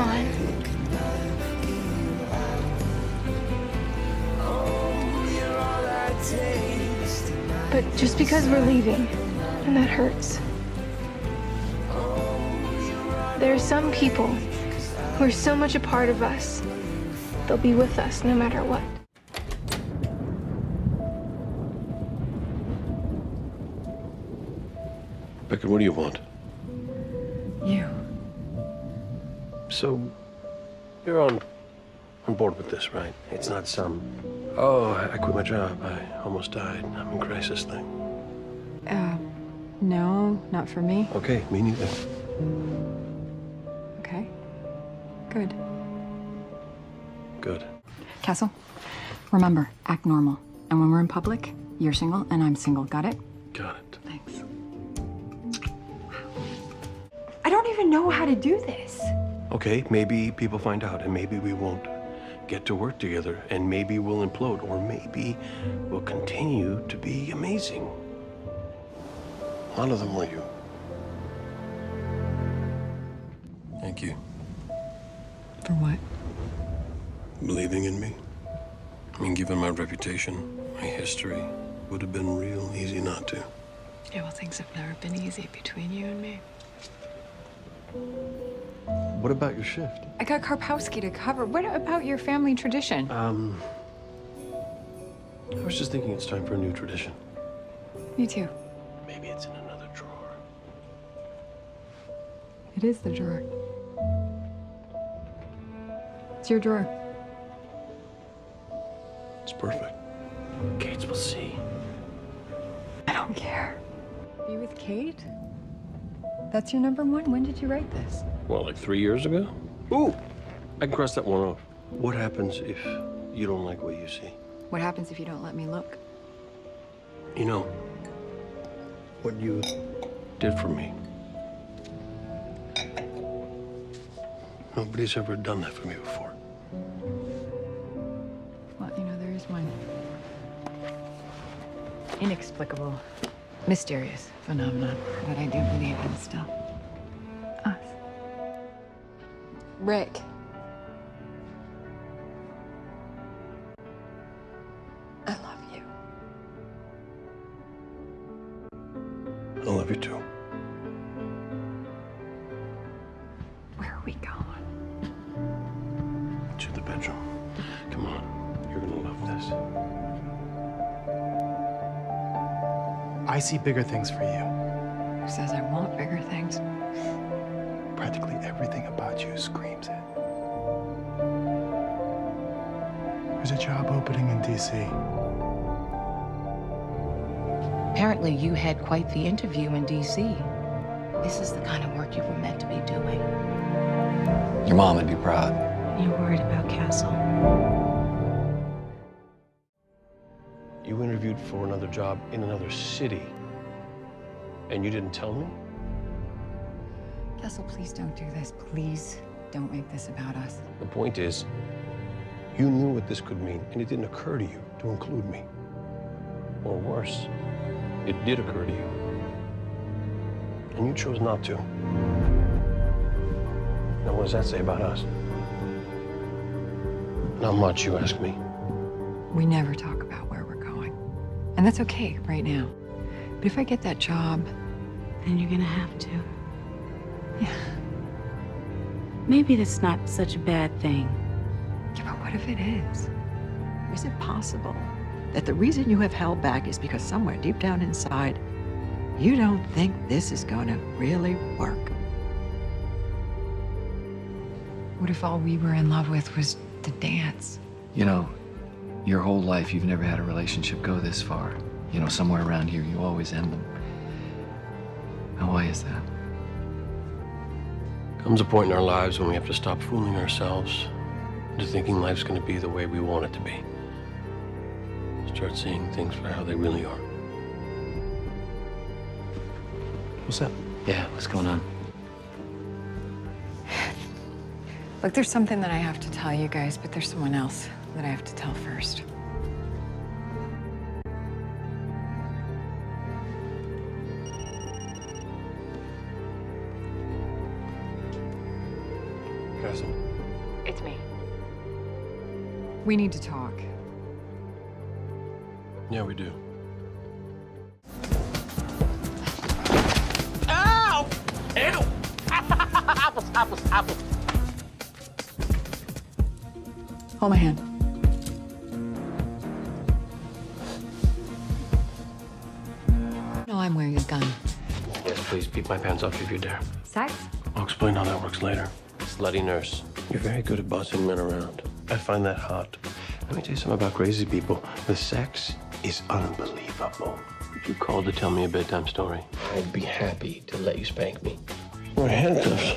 on. But just because we're leaving, and that hurts. There are some people who are so much a part of us, they'll be with us no matter what. Becca, what do you want? You. So, you're on board with this, right? It's not some, oh, I quit my job, I almost died, I'm in crisis thing. No, not for me. Okay, me neither. Okay. Good. Good. Castle, remember, act normal. And when we're in public, you're single and I'm single. Got it? Got it. Thanks. I don't even know how to do this. Okay, maybe people find out, and maybe we won't get to work together, and maybe we'll implode, or maybe we'll continue to be amazing. A lot of them were you. Thank you. For what? Believing in me. I mean, given my reputation, my history, would have been real easy not to. Yeah, well, things have never been easy between you and me. What about your shift? I got Karpowski to cover. What about your family tradition? I was just thinking it's time for a new tradition. Me too. Maybe it's in another drawer. It is the drawer. It's your drawer. It's perfect. Kate's will see. I don't care. Be with Kate? That's your number one? When did you write this? Well, like 3 years ago? Ooh, I can cross that one off. What happens if you don't like what you see? What happens if you don't let me look? You know, what you did for me. Nobody's ever done that for me before. Well, you know, there is one inexplicable, mysterious phenomenon that I do believe in still. Us. Rick. I love you. I love you too. Where are we going? To the bedroom. Come on, you're gonna love this. I see bigger things for you. Who says I want bigger things? Practically everything about you screams it. There's a job opening in DC. Apparently, you had quite the interview in D.C. This is the kind of work you were meant to be doing. Your mom would be proud. You're worried about Castle. You interviewed for another job in another city, and you didn't tell me? Castle, please don't do this. Please don't make this about us. The point is, you knew what this could mean, and it didn't occur to you to include me. Or worse, it did occur to you, and you chose not to. Now, what does that say about us? Not much, you ask me. We never talk about where we're going. And that's okay right now. But if I get that job, Then you're gonna have to. yeah. Maybe that's not such a bad thing. Yeah, but what if it is? Is it possible that the reason you have held back is because somewhere deep down inside, you don't think this is gonna really work? What if all we were in love with was the dance? You know, your whole life, you've never had a relationship go this far. You know, somewhere around here, you always end them. Now, why is that? Comes a point in our lives when we have to stop fooling ourselves into thinking life's going to be the way we want it to be. Start seeing things for how they really are. What's up? Yeah, what's going on? Look, there's something that I have to tell you guys, but there's someone else that I have to tell first. harassing? It's me. We need to talk. Yeah, we do. Ow! Ow! Apples. Hold my hand. No, I'm wearing a gun. Yes, please beat my pants off if you dare. Sex? I'll explain how that works later. Slutty nurse. You're very good at bossing men around. I find that hot. Let me tell you something about crazy people. The sex is unbelievable. If you called to tell me a bedtime story, I'd be happy to let you spank me. Or handcuffs.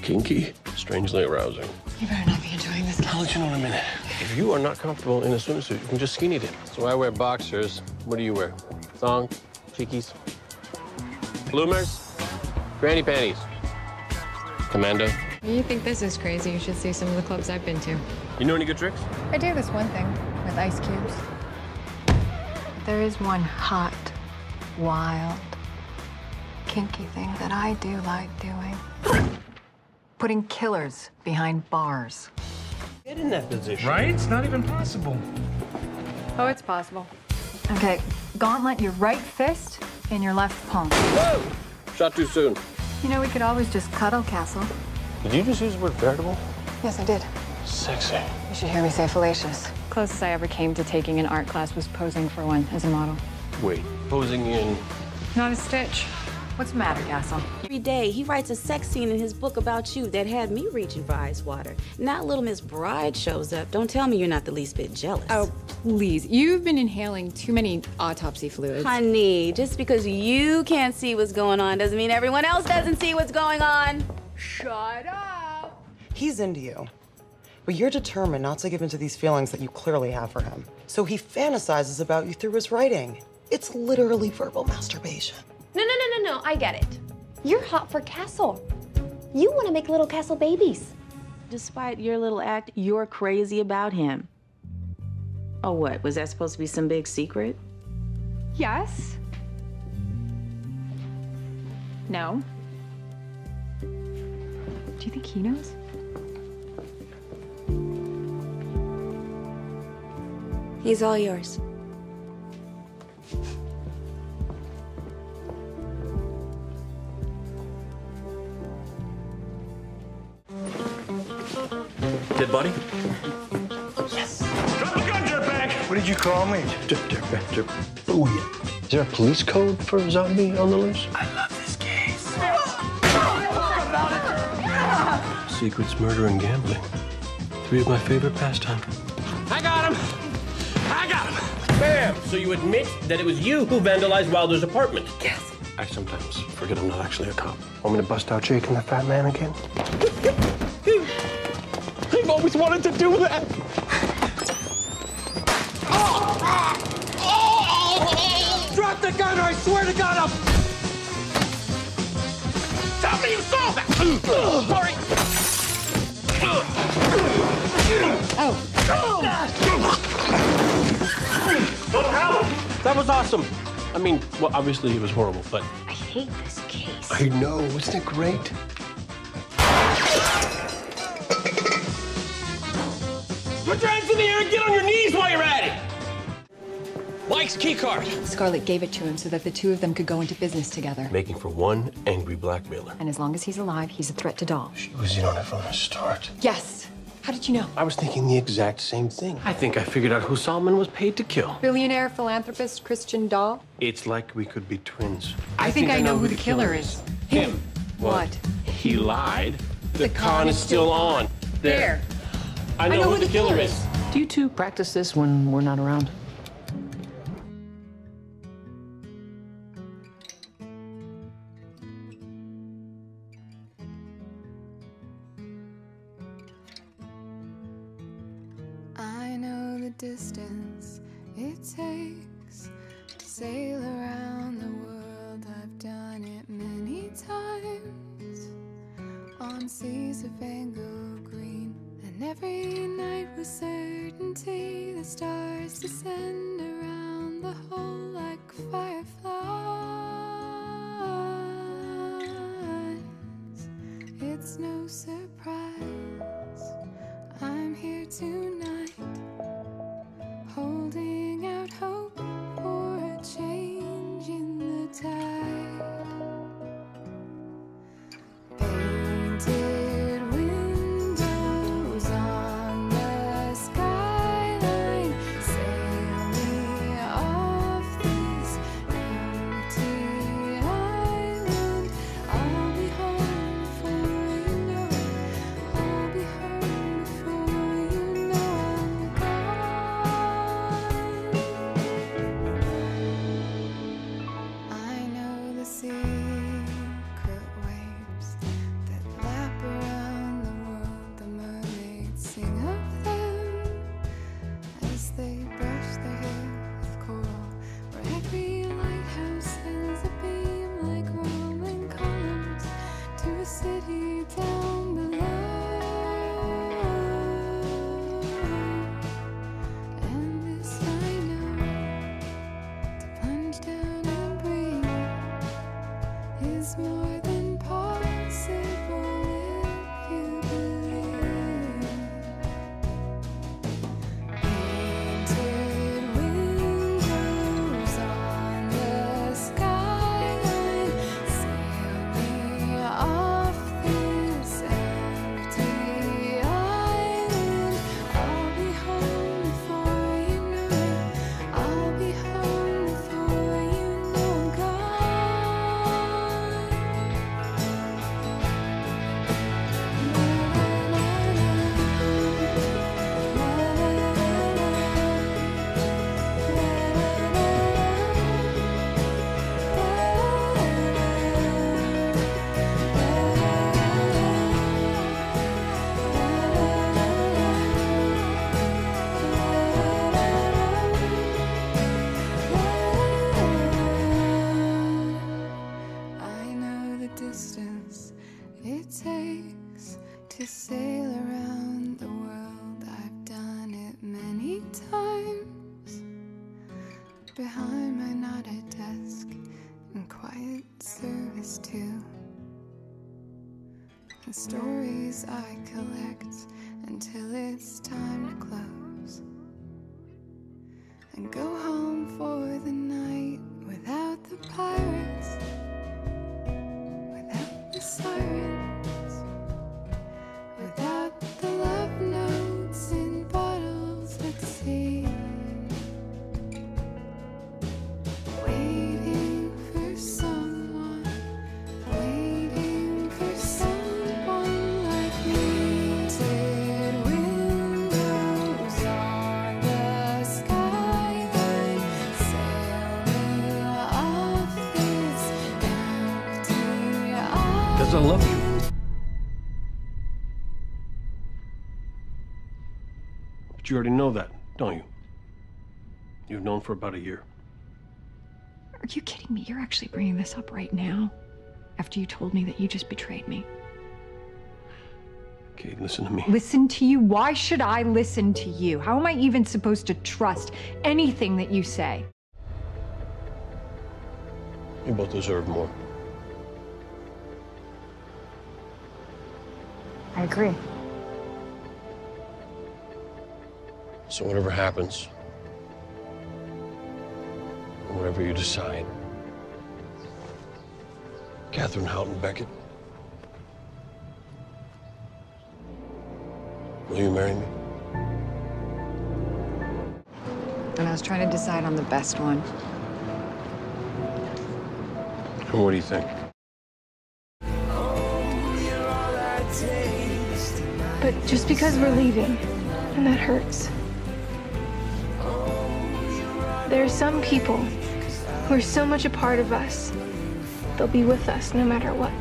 Kinky, strangely arousing. You better not be enjoying this. I'll let you know in a minute. If you are not comfortable in a swimsuit, you can just skinny dip. So I wear boxers. What do you wear? Thong? Cheekies? Bloomers? Granny panties? Commando? You think this is crazy? You should see some of the clubs I've been to. You know any good tricks? I do this one thing with ice cubes. There is one hot, wild, kinky thing that I do like doing. Putting killers behind bars. Get in that position. Right? It's not even possible. Oh, it's possible. Okay, gauntlet your right fist and your left palm. Whoa! Shot too soon. You know, we could always just cuddle, Castle. Did you just use the word veritable? Yes, I did. Sexy. You should hear me say fallacious. Closest I ever came to taking an art class was posing for one as a model. Wait, posing in... Not a stitch. What's the matter, Castle? Every day, he writes a sex scene in his book about you that had me reaching for ice water. Now little Miss Bride shows up. Don't tell me you're not the least bit jealous. Oh, please. You've been inhaling too many autopsy fluids. Honey, just because you can't see what's going on doesn't mean everyone else doesn't see what's going on. Shut up! He's into you, but you're determined not to give in to these feelings that you clearly have for him. So he fantasizes about you through his writing. It's literally verbal masturbation. No, I get it. You're hot for Castle. You want to make little Castle babies. Despite your little act, you're crazy about him. Oh, what? Was that supposed to be some big secret? Yes. No. Do you think he knows? He's all yours. Dead body? Yes. Drop the gun, dirtbag! What did you call me? Booyah. Is there a police code for a zombie on the loose? I love this case. Secrets, murder, and gambling. 3 of my favorite pastimes. I got him! I got him! Bam! So you admit that it was you who vandalized Wilder's apartment? Yes. I sometimes forget I'm not actually a cop. Want me to bust out Jake and the fat man again? I've always wanted to do that! Drop the gun or I swear to God I'll... Tell me you saw that! Sorry! That was awesome. I mean, well, obviously it was horrible, but... I hate this case. I know. Isn't it great? Put your hands in the air and get on your knees while you're at it! Mike's key card. Scarlett gave it to him so that the two of them could go into business together. Making for one angry blackmailer. And as long as he's alive, he's a threat to Doll. She was in on it from the start. Yes. How did you know? I was thinking the exact same thing. I think I figured out who Solomon was paid to kill. Billionaire philanthropist Christian Doll? It's like we could be twins. I think I know who the killer is. Him. What? He lied. The con is still on. There. I know who the killer is. Do you two practice this when we're not around? I know the distance it takes to sail around the world. I've done it many times on seas of Vango green, and every night with certainty the stars descend around the whole like fireflies. It's no surprise worked behind my knotted desk in quiet service too. The stories I collect until it's time to close and go home for the night without the pirates, without the sirens, without the love notes in bottles at sea. Waiting for someone, waiting for someone like me. Tinted windows on the skyline, sail me off this empty island. Because I love you. But you already know that, don't you? You've known for about a year. Are you kidding me? You're actually bringing this up right now? After you told me that you just betrayed me. Kate, listen to me. Listen to you? Why should I listen to you? How am I even supposed to trust anything that you say? You both deserve more. I agree. So whatever happens, whatever you decide, Catherine Houghton Beckett, will you marry me? And I was trying to decide on the best one. And what do you think? But just because we're leaving, and that hurts. There are some people who are so much a part of us, they'll be with us no matter what.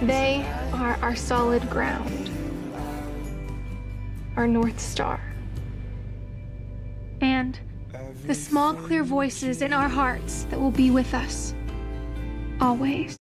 They are our solid ground, our North Star. And the small, clear voices in our hearts that will be with us, always.